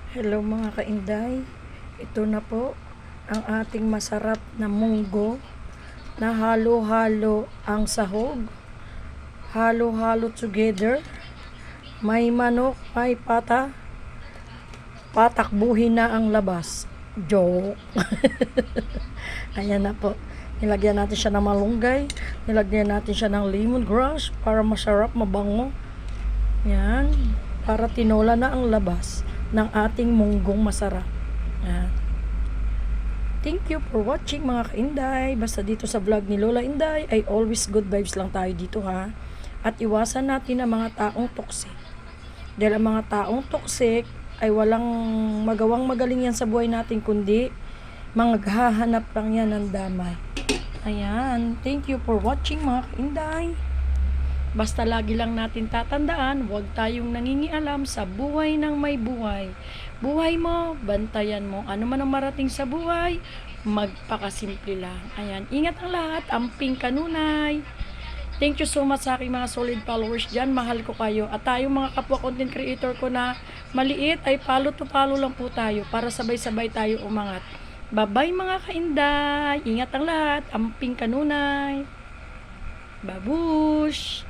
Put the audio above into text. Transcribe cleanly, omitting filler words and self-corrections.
Hello mga kainday, ito na po ang ating masarap na munggo na halo-halo ang sahog, halo-halo together, may manok, may patakbuhin na ang labas. Joke! Ayan na po, nilagyan natin siya ng malunggay, nilagyan natin siya ng lemongrass para masarap, mabango. Yan, para tinola na ang labas ng ating munggong masarap. Yan. Thank you for watching mga kainday. Basta dito sa vlog ni Lola Inday ay always good vibes lang tayo dito ha. At iwasan natin ang mga taong toxic. Dahil ang mga taong toxic ay walang magawang magaling yan sa buhay natin kundi maghahanap lang yan ng damay. Ayan. Thank you for watching mga kainday. Basta lagi lang natin tatandaan, huwag tayong nangingialam sa buhay ng may buhay. Buhay mo, bantayan mo. Ano man ang marating sa buhay, magpakasimple lang. Ayan, ingat ang lahat, amping kanunay. Thank you so much sa aking mga solid followers dyan. Mahal ko kayo. At tayong mga kapwa content creator ko na maliit, ay follow to follow lang po tayo para sabay-sabay tayo umangat. Bye-bye mga kainday. Ingat ang lahat, amping kanunay. Babush!